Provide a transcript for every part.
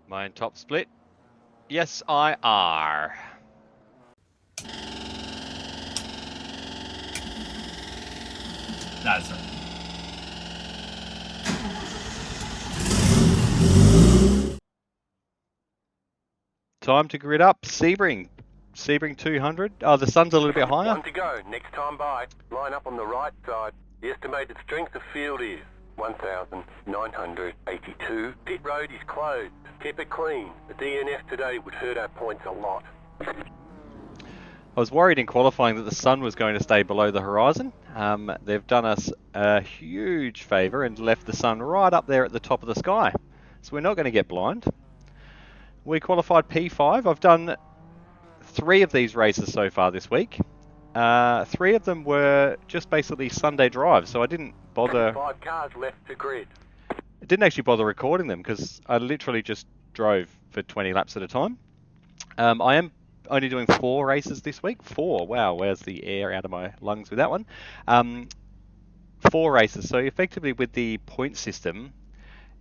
Mine top split. Yes, I are. That's right. Time to grid up. Sebring 200. Oh, the sun's a little bit higher. One to go. Next time by. Line up on the right side. The estimated strength of field is 1,982. Pit road is closed. Keep it clean. The DNF today would hurt our points a lot. I was worried in qualifying that the sun was going to stay below the horizon. They've done us a huge favour and left the sun right up there at the top of the sky. So we're not going to get blind. We qualified P5. I've done 3 of these races so far this week. 3 of them were just basically Sunday drives, so I didn't bother... 5 cars left to grid. I didn't actually bother recording them because I literally just drove for 20 laps at a time. I am only doing 4 races this week. 4, wow, where's the air out of my lungs with that one? 4 races, so effectively with the point system,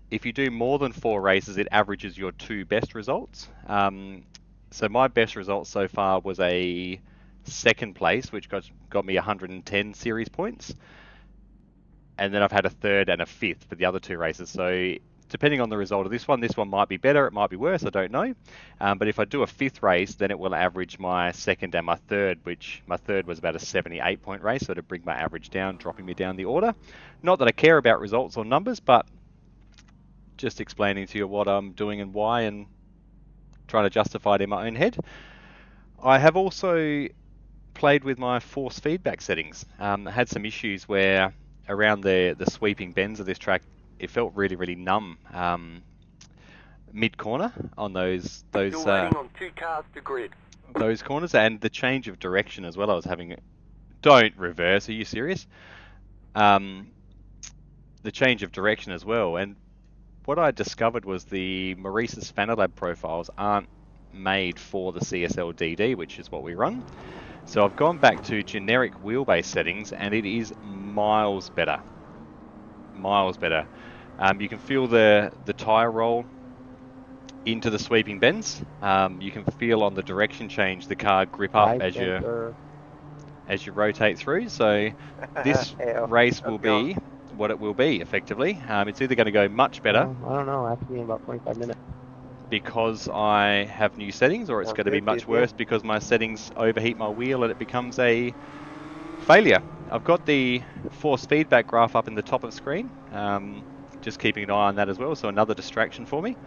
if you do more than 4 races, it averages your 2 best results. So my best result so far was a 2nd place, which got me 110 series points. And then I've had a 3rd and a 5th for the other 2 races. So depending on the result of this one might be better, it might be worse, I don't know. But if I do a 5th race, then it will average my 2nd and my 3rd, which my 3rd was about a 78 point race, so to bring my average down, dropping me down the order. Not that I care about results or numbers, but just explaining to you what I'm doing and why, and trying to justify it in my own head. I have also played with my force feedback settings. I had some issues where around the sweeping bends of this track, it felt really, really numb mid-corner on those Still waiting on 2 cars to grid. Those corners, and the change of direction as well. I was having it. Don't reverse. Are you serious? The change of direction as well. And what I discovered was the Maurice's Fanalab profiles aren't made for the CSL DD, which is what we run. So I've gone back to generic wheelbase settings, and it is miles better. Miles better. You can feel the tyre roll into the sweeping bends. You can feel on the direction change the car grip up as you rotate through. So this race will be what it will be, effectively. It's either going to go much better. I don't know, ask me in about 25 minutes. Because I have new settings, or it's going to be much worse because my settings overheat my wheel and it becomes a failure. I've got the force feedback graph up in the top of the screen. Just keeping an eye on that as well, so another distraction for me.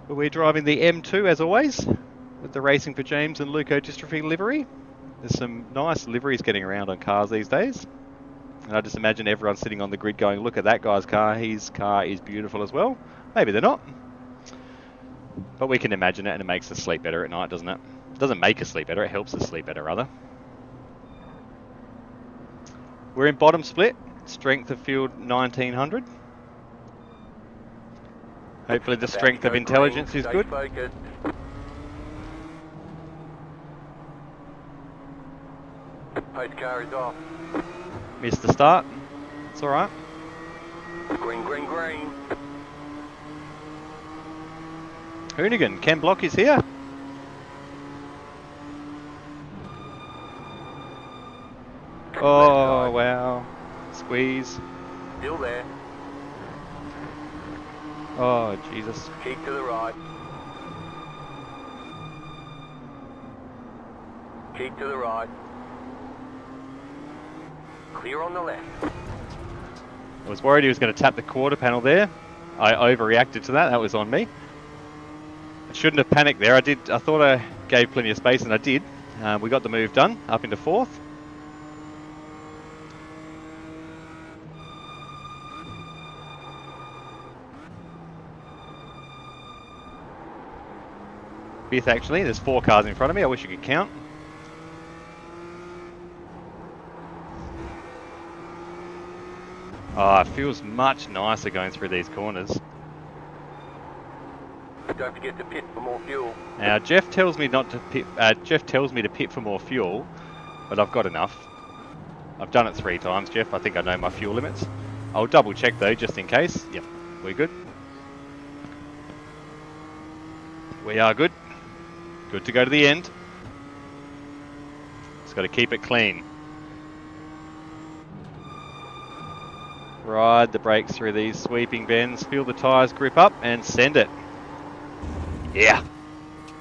But we're driving the M2 as always, with the Racing for James and Leukodystrophy livery. There's some nice liveries getting around on cars these days. And I just imagine everyone sitting on the grid going, look at that guy's car, his car is beautiful as well. Maybe they're not. But we can imagine it, and it makes us sleep better at night, doesn't it? It doesn't make us sleep better, it helps us sleep better, rather. We're in bottom split, strength of field 1900. Hopefully the strength of intelligence is good. Pace car is off. Missed the start. It's alright. Green, green, green. Hoonigan, Ken Block is here. Oh, wow. Squeeze. Still there. Oh, Jesus. Keep to the right. Keep to the right. Clear on the left. I was worried he was going to tap the quarter panel there. I overreacted to that. That was on me. I shouldn't have panicked there. I thought I gave plenty of space, and I did. We got the move done, up into 4th. Fifth, actually. There's 4 cars in front of me. I wish you could count. Oh, it feels much nicer going through these corners. Don't forget to pit for more fuel. Now, Jeff tells me not to pit. Jeff tells me to pit for more fuel, but I've got enough. I've done it 3 times, Jeff. I think I know my fuel limits. I'll double check though, just in case. Yep, we're good. We are good. Good to go to the end. Just got to keep it clean. Ride the brakes through these sweeping bends, feel the tyres grip up and send it. Yeah,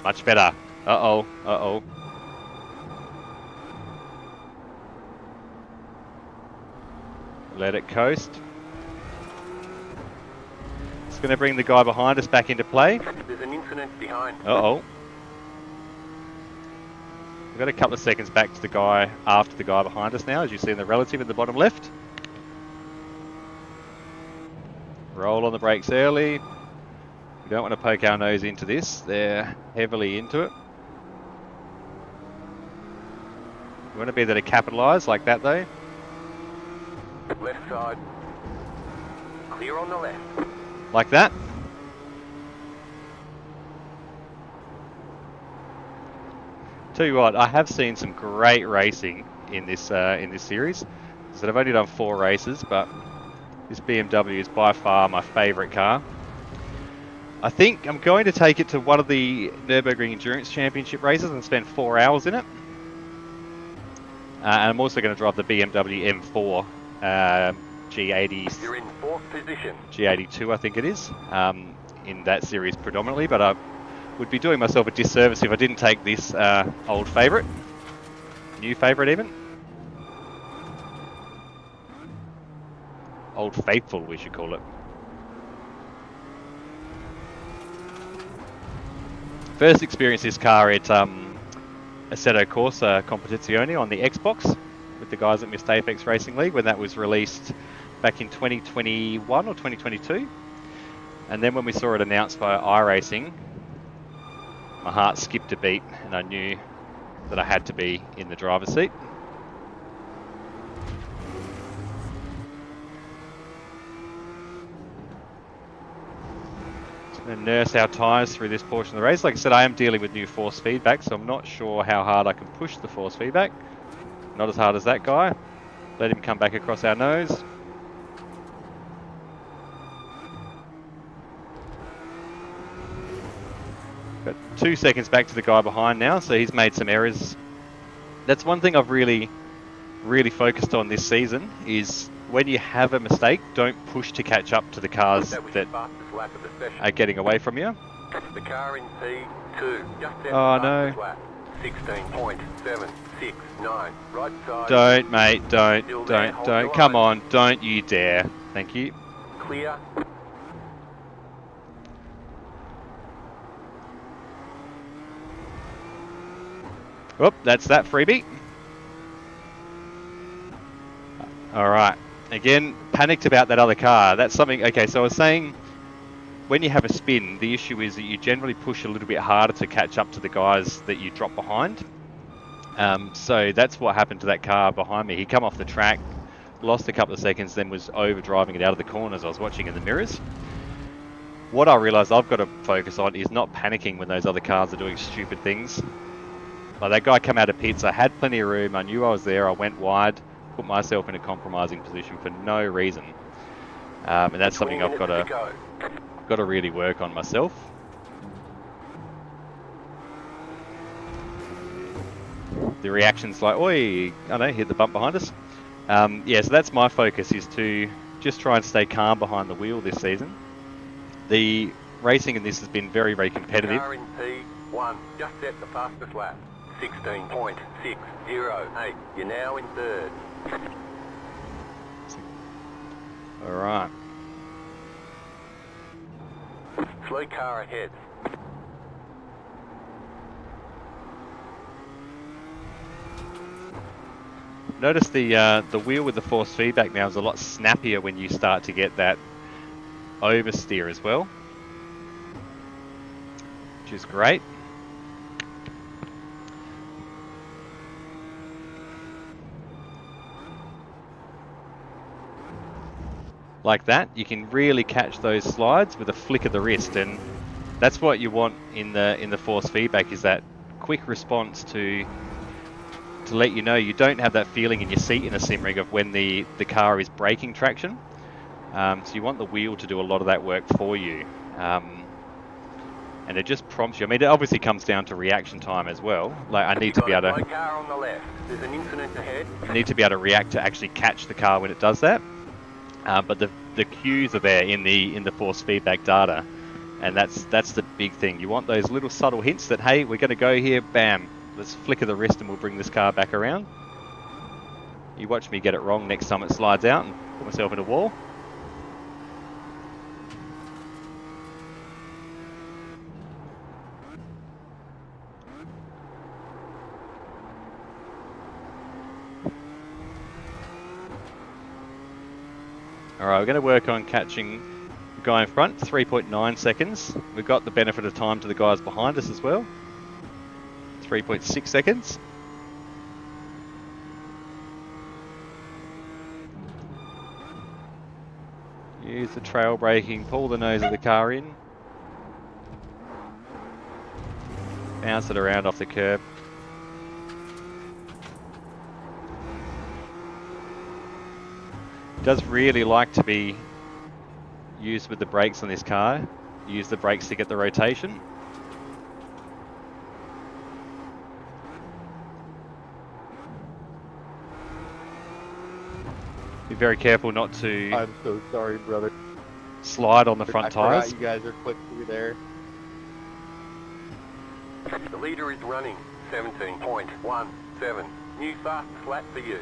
much better. Uh-oh, uh-oh. Let it coast. It's going to bring the guy behind us back into play. There's an incident behind. Uh-oh. We've got a couple of seconds back to the guy after the guy behind us now, as you see in the relative in the bottom left. Roll on the brakes early. We don't want to poke our nose into this. They're heavily into it. We want to be there to capitalise like that though. Left side. Clear on the left. Like that. Tell you what, I have seen some great racing in this series. So I've only done 4 races, but this BMW is by far my favourite car. I think I'm going to take it to one of the Nürburgring Endurance Championship races and spend 4 hours in it. And I'm also going to drive the BMW M4 G80. You're in 4th position. G82, I think it is, in that series predominantly, but I would be doing myself a disservice if I didn't take this old favourite, new favourite even. Old faithful, we should call it. First experienced this car at Assetto Corsa Competizione on the Xbox with the guys at Missed Apex Racing League when that was released back in 2021 or 2022. And then when we saw it announced by iRacing, my heart skipped a beat and I knew that I had to be in the driver's seat. And nurse our tyres through this portion of the race. Like I said, I am dealing with new force feedback, so I'm not sure how hard I can push the force feedback. Not as hard as that guy. Let him come back across our nose. Got 2 seconds back to the guy behind now, so he's made some errors. That's one thing I've really focused on this season is when you have a mistake, don't push to catch up to the cars that are getting away from you. The car in P2, just oh no. 16.769, right side. Don't, mate, don't. Come on, don't you dare. Thank you. Clear. Whoop, that's that freebie. Alright. Again, panicked about that other car. That's something... Okay, so I was saying, when you have a spin, the issue is that you generally push a little bit harder to catch up to the guys that you drop behind. So that's what happened to that car behind me. He come off the track, lost a couple of seconds, then was over driving it out of the corners. I was watching in the mirrors. What I realised I've got to focus on is not panicking when those other cars are doing stupid things. Like that guy come out of pits, I had plenty of room, I knew I was there, I went wide, put myself in a compromising position for no reason. And that's something I've got to really work on myself. The reaction's like, oi, I know, hit the bump behind us. Yeah, so that's my focus, is to just try and stay calm behind the wheel this season. The racing in this has been very, very competitive. Car in P1, just set the fastest lap. 16.608. You're now in 3rd. Alright. Slow car ahead. Notice the wheel with the force feedback now is a lot snappier when you start to get that oversteer as well, which is great. Like that, you can really catch those slides with a flick of the wrist, and that's what you want in the force feedback, is that quick response to let you know you don't have that feeling in your seat in a sim rig of when the car is breaking traction. So you want the wheel to do a lot of that work for you. and it just prompts you. I mean, it obviously comes down to reaction time as well. Like, I need to be able to... car on the left. There's an incident ahead. I need to be able to react to actually catch the car when it does that. But the cues are there in the force feedback data, and that's the big thing. You want those little subtle hints that, hey, we're going to go here, bam, let's flicker the wrist and we'll bring this car back around. You watch me get it wrong next time it slides out and put myself in a wall. Alright, we're going to work on catching the guy in front, 3.9 seconds. We've got the benefit of time to the guys behind us as well. 3.6 seconds. Use the trail braking, pull the nose of the car in. Bounce it around off the curb. Does really like to be used with the brakes on this car. Use the brakes to get the rotation. Be very careful not to I'm so sorry, brother. slide on the front tyres. You guys are quick through there. The leader is running 17.17. New fastest lap for you.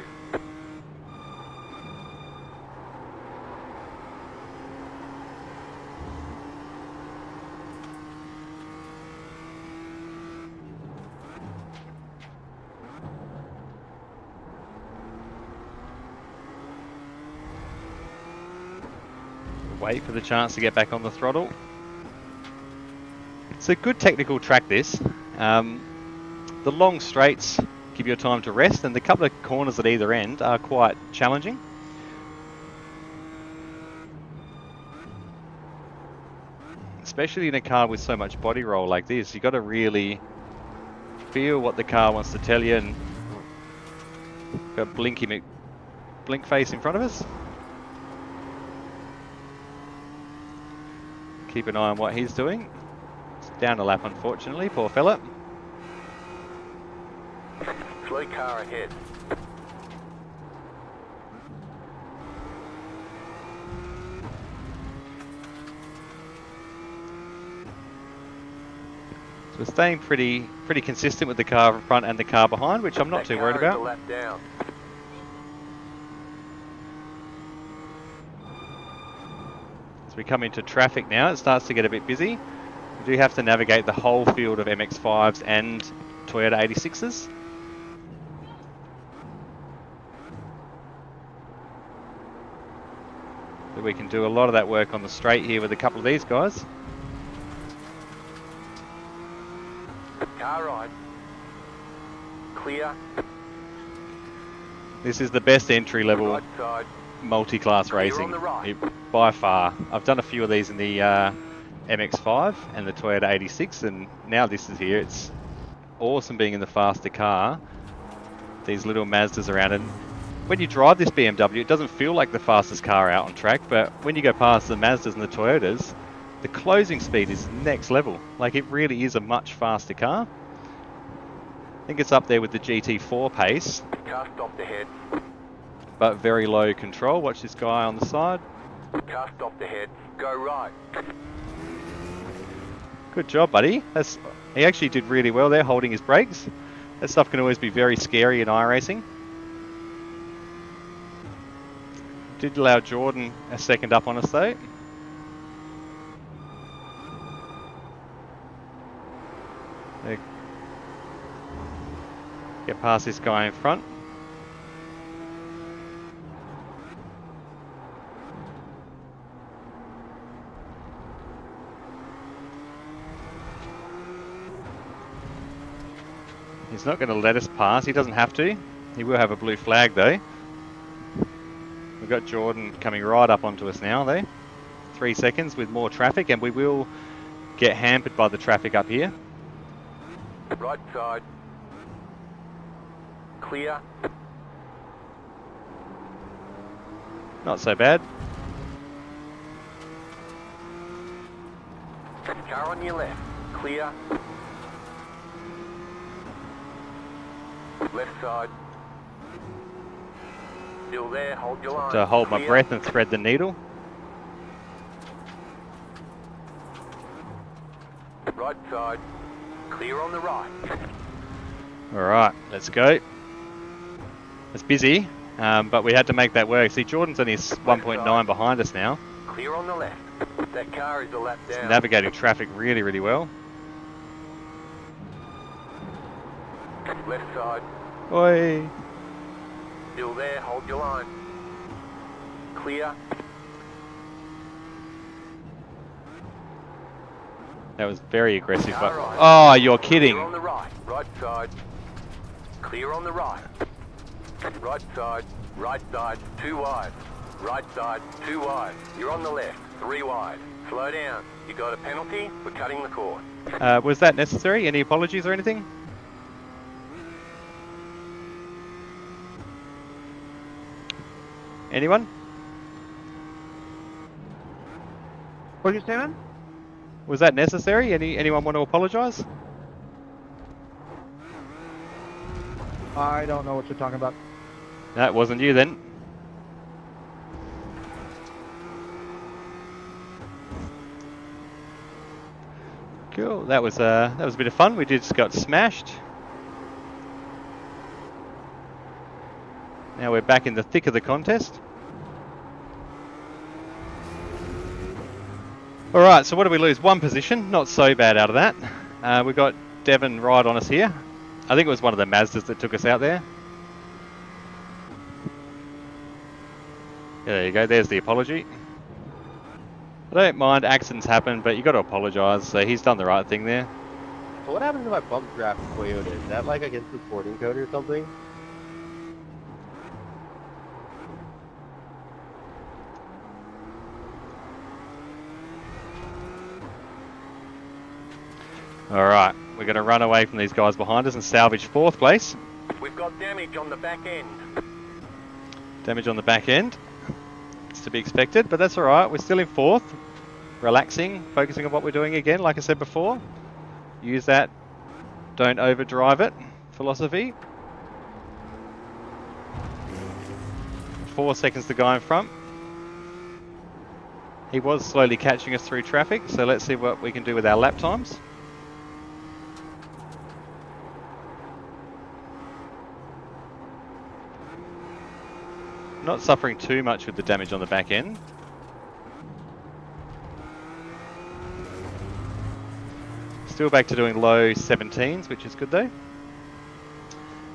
Wait for the chance to get back on the throttle. It's a good technical track, this. The long straights give you time to rest, and the couple of corners at either end are quite challenging. Especially in a car with so much body roll like this, you've got to really feel what the car wants to tell you, and got Blinky Blink face in front of us. Keep an eye on what he's doing. It's down a lap, unfortunately, poor fella. Slow car ahead. So we're staying pretty consistent with the car in front and the car behind, which I'm not too worried about. Lap down. As we come into traffic now, it starts to get a bit busy. We do have to navigate the whole field of MX-5s and Toyota 86s. So we can do a lot of that work on the straight here with a couple of these guys. Car right. Clear. This is the best entry level Right side. multi-class Clear on racing the right. by far. I've done a few of these in the MX-5 and the Toyota 86, and now this is here. It's awesome being in the faster car. These little Mazdas around, and when you drive this BMW, it doesn't feel like the fastest car out on track, but when you go past the Mazdas and the Toyotas, the closing speed is next level. Like, it really is a much faster car. I think it's up there with the GT4 pace. Car stopped ahead. But very low control. Watch this guy on the side. Car stopped ahead. Go right. Good job, buddy. He actually did really well there, holding his brakes. That stuff can always be very scary in iRacing. Did allow Jordan a second up on us though. Get past this guy in front. He's not going to let us pass. He doesn't have to. He will have a blue flag though. We've got Jordan coming right up onto us now though. 3 seconds with more traffic, and we will get hampered by the traffic up here. Right side. Clear. Not so bad. Car on your left. Clear. Left side. Still there, hold your line. To hold my Clear. breath and thread the needle. Right side. Clear on the right. Alright, let's go. It's busy, but we had to make that work. See, Jordan's only 1.9 behind us now. Clear on the left. That car is a lap He's down. navigating traffic really, really well. Left side. Oi! Still there, hold your line. Clear. That was very aggressive. But Car right. oh, you're kidding! Clear on the right. Right side. Clear on the right. Right side. Right side. 2 wide. Right side. 2 wide. You're on the left. 3 wide. Slow down. You got a penalty for cutting the course. Was that necessary? Any apologies or anything? Anyone? What did you say, man? Was that necessary? Anyone want to apologise? I don't know what you're talking about. No, it wasn't you then. Cool. That was a bit of fun. We just got smashed. Now we're back in the thick of the contest. Alright, so what did we lose? 1 position. Not so bad out of that. We got Devon right on us here. I think it was one of the Mazdas that took us out there. There you go, there's the apology. I don't mind, accidents happen, but you got to apologise, so he's done the right thing there. So what happens if I bump draft Toyota? Is that like against the sporting code or something? Alright, we're going to run away from these guys behind us and salvage 4th place. We've got damage on the back end. Damage on the back end. It's to be expected, but that's alright. We're still in 4th. Relaxing, focusing on what we're doing again, like I said before. Use that don't overdrive it philosophy. 4 seconds to go in front. He was slowly catching us through traffic, so let's see what we can do with our lap times. Not suffering too much with the damage on the back end. Still back to doing low 17s, which is good though.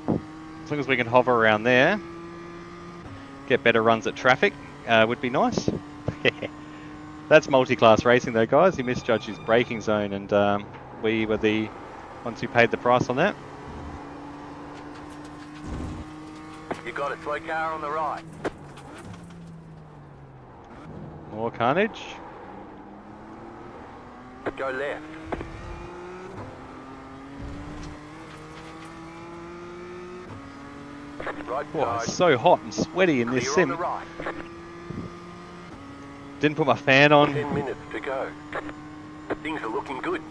As long as we can hover around there, get better runs at traffic, would be nice. That's multi-class racing though, guys. He misjudged his braking zone, and we were the ones who paid the price on that. You got a slow car on the right. More carnage. Go left. Right Oh, side. it's so hot and sweaty in this Clear sim. on the right. Didn't put my fan on. 10 minutes to go. Things are looking good.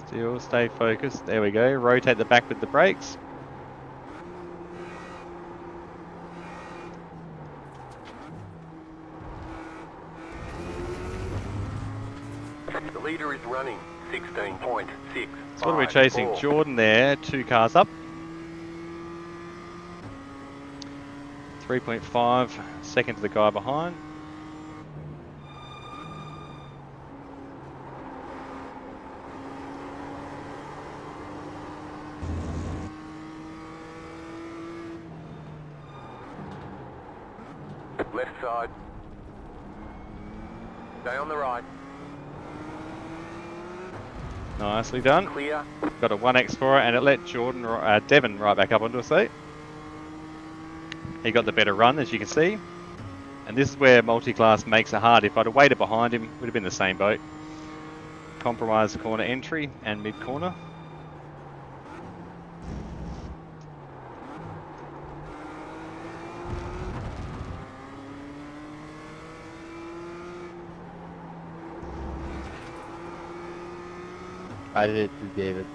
Still stay focused. There we go. Rotate the back with the brakes. The leader is running 16.6. So what are we chasing? Jordan there, 2 cars up. 3.5 second to the guy behind. Left side. Stay on the right. Nicely done. Clear. Got a 1x for it, and it let Devon right back up onto a seat. He got the better run, as you can see. And this is where multi-class makes it hard. If I'd have waited behind him, would have been the same boat. Compromise corner entry and mid-corner. I did it to David.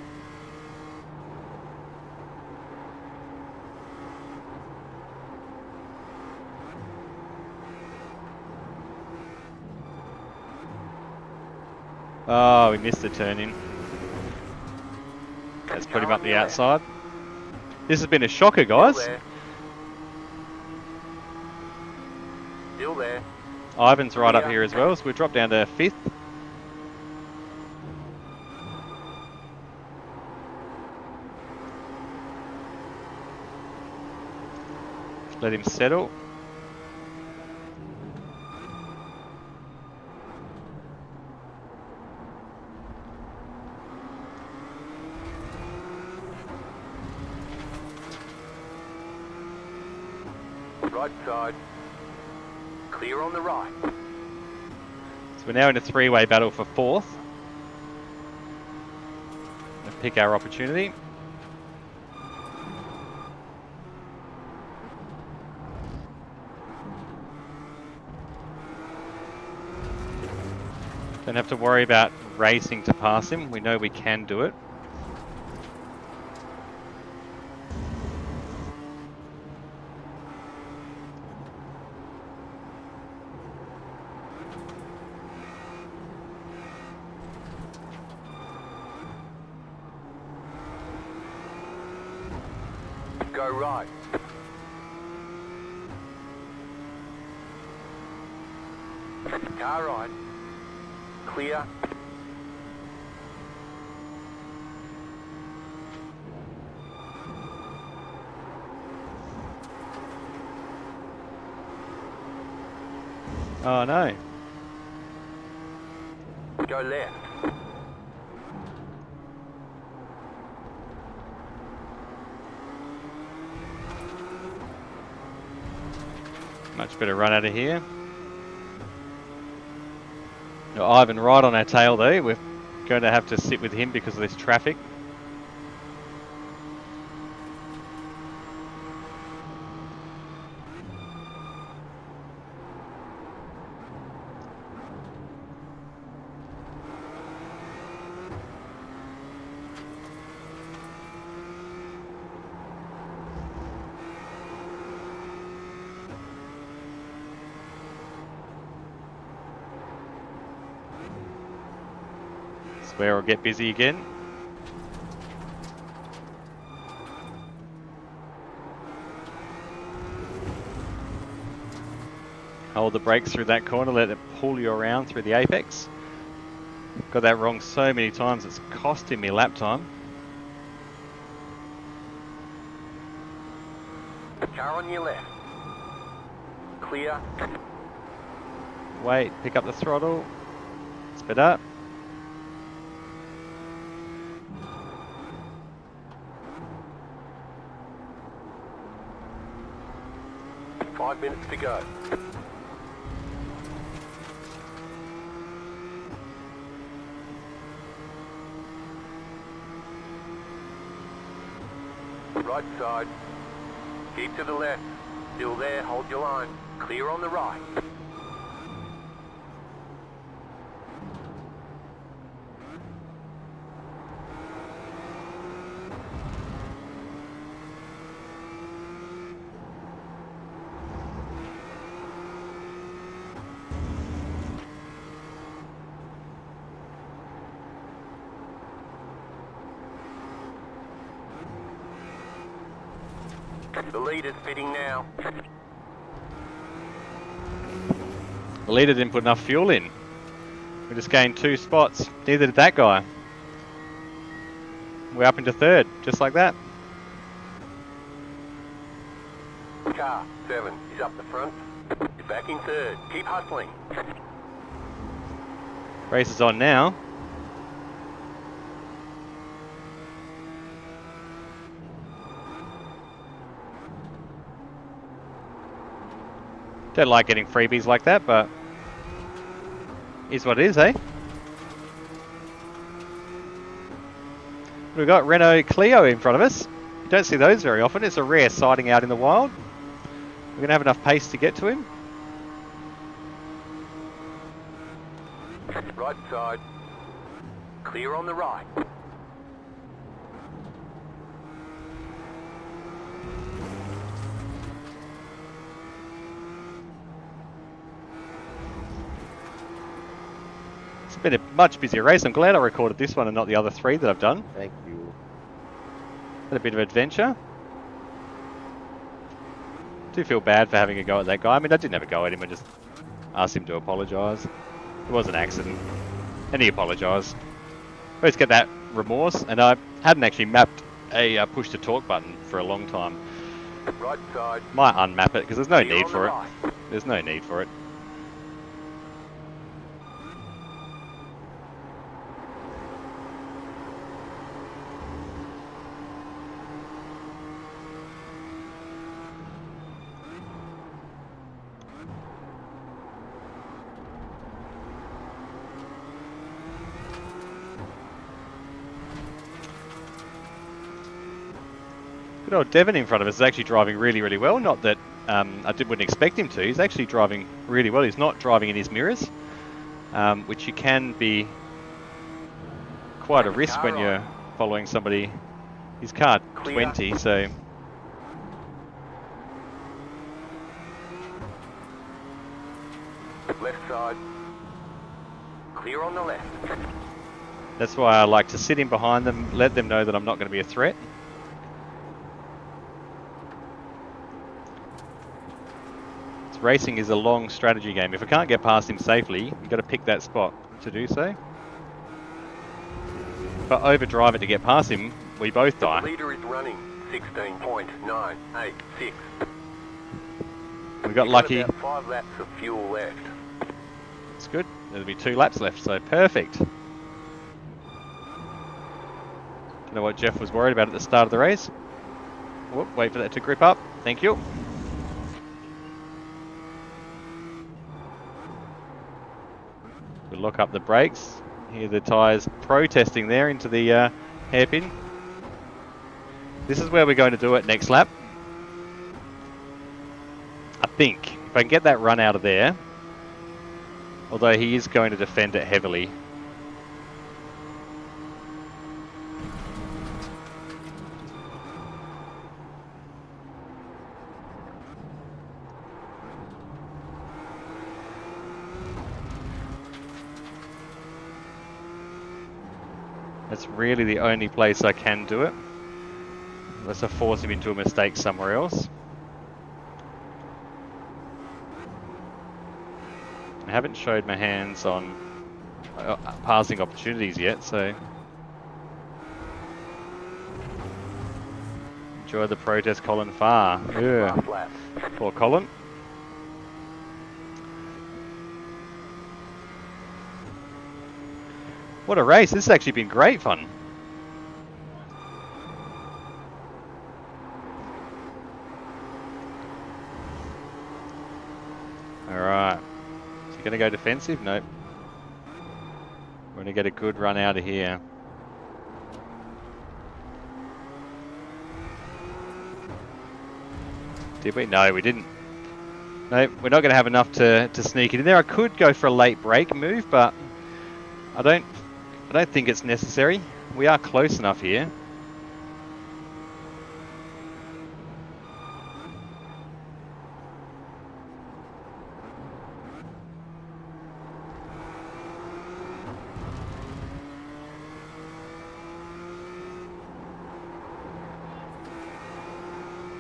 Oh, we missed the turn in. Let's put him up the outside. This has been a shocker, guys. Still there. Ivan's right up here as well, so we drop down to 5th. Let him settle. Right side. Clear on the right. So we're now in a three-way battle for 4th. Let's pick our opportunity. Don't have to worry about racing to pass him. We know we can do it. Go right. Car right. Clear. Oh no. Go left. Much better run out of here. Now, Ivan right on our tail though. We're going to have to sit with him because of this traffic. Where we'll get busy again. Hold the brakes through that corner, let it pull you around through the apex. Got that wrong so many times, it's costing me lap time. Car on your left. Clear. Wait, pick up the throttle. Speed up. Five minutes to go. Right side. Keep to the left. Still there, hold your line. Clear on the right. The leader's fitting now. The leader didn't put enough fuel in. We just gained 2 spots. Neither did that guy. We're up into 3rd, just like that. Car 7 is up the front. You're back in 3rd. Keep hustling. Race is on now. Don't like getting freebies like that, but is what it is, eh? We've got Renault Clio in front of us. You don't see those very often. It's a rare sighting out in the wild. We're going to have enough pace to get to him. Right side. Clear on the right. It's been a much busier race. I'm glad I recorded this one and not the other 3 that I've done. Thank you. Had a bit of adventure. Do feel bad for having a go at that guy. I mean, I didn't have a go at him. I just asked him to apologise. It was an accident. And he apologised. I always get that remorse. And I hadn't actually mapped a push to talk button for a long time. Right side. Might unmap it because there's no Clear need on for the it. right. There's no need for it. Good old Devon in front of us is actually driving really, really well. Not that wouldn't expect him to. He's actually driving really well. He's not driving in his mirrors, which you can be quite a risk when you're following somebody. His car 20, so Left side. Clear on the left. that's why I like to sit in behind them, let them know that I'm not going to be a threat. Racing is a long strategy game. If I can't get past him safely, you've got to pick that spot to do so. If I overdrive it to get past him, we both die. Leader is running 16.986. We got lucky. About 5 laps of fuel left. It's good. There'll be 2 laps left, so perfect. Don't know what Jeff was worried about at the start of the race. Whoop, wait for that to grip up. Thank you. We'll lock up the brakes. Hear the tyres protesting there into the hairpin. This is where we're going to do it next lap. I think if I can get that run out of there, although he is going to defend it heavily. That's really the only place I can do it, unless I force him into a mistake somewhere else. I haven't showed my hands on passing opportunities yet, so enjoy the protest, Colin Farr. Yeah. Poor Colin. What a race. This has actually been great fun. Alright. Is he going to go defensive? Nope. We're going to get a good run out of here. Did we? No, we didn't. No, we're not going to have enough to sneak it in there. I could go for a late break move, but I don't think it's necessary. We are close enough here.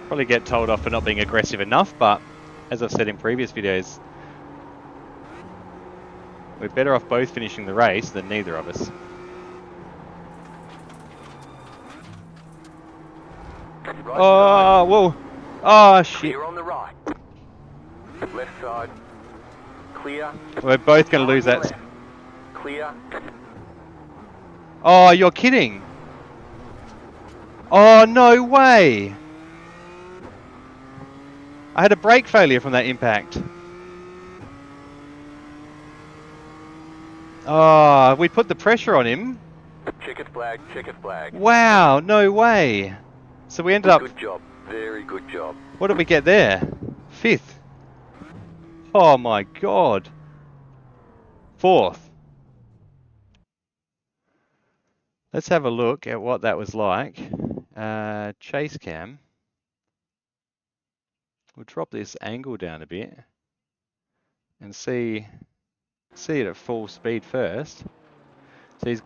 Probably get told off for not being aggressive enough, but as I've said in previous videos, we're better off both finishing the race than neither of us. Oh, whoa. Oh, shit. Clear on the right. Left side. Clear. We're both going to lose that. Left. Clear. Oh, you're kidding. Oh, no way. I had a brake failure from that impact. Oh, we put the pressure on him. Checkered flag, checkered flag. Wow, no way. So we ended up... Good job. Very good job. What did we get there? 5th. Oh my god. 4th. Let's have a look at what that was like. Chase cam. We'll drop this angle down a bit and see it at full speed first. So he's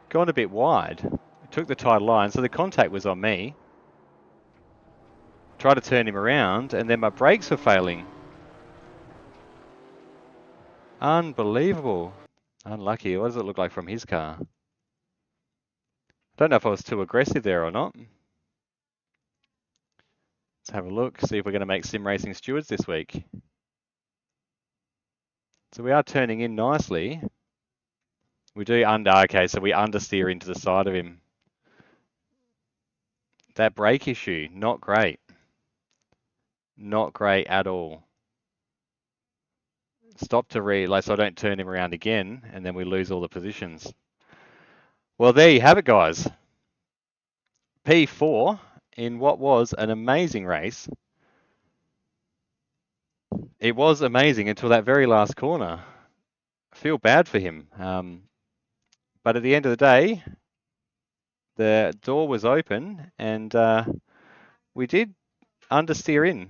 gone a bit wide. Took the tight line, so the contact was on me. Tried to turn him around, and then my brakes were failing. Unbelievable. Unlucky. What does it look like from his car? Don't know if I was too aggressive there or not. Let's have a look, see if we're going to make sim racing stewards this week. So we are turning in nicely. We do okay, so we understeer into the side of him. That brake issue, not great. Not great at all. Stop to relay so I don't turn him around again, and then we lose all the positions. Well, there you have it, guys. P4 in what was an amazing race. It was amazing until that very last corner. I feel bad for him. But at the end of the day, the door was open and we did understeer in,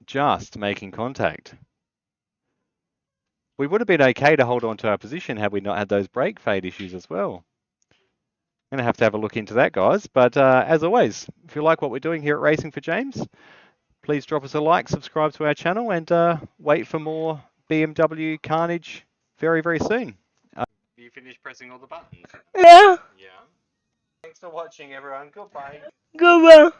just making contact. We would have been okay to hold on to our position had we not had those brake fade issues as well. I'm going to have a look into that, guys. But as always, if you like what we're doing here at Racing for James, please drop us a like, subscribe to our channel, and wait for more BMW carnage very, very soon. You finished pressing all the buttons? Yeah. Yeah. Thanks for watching, everyone. Goodbye. Goodbye.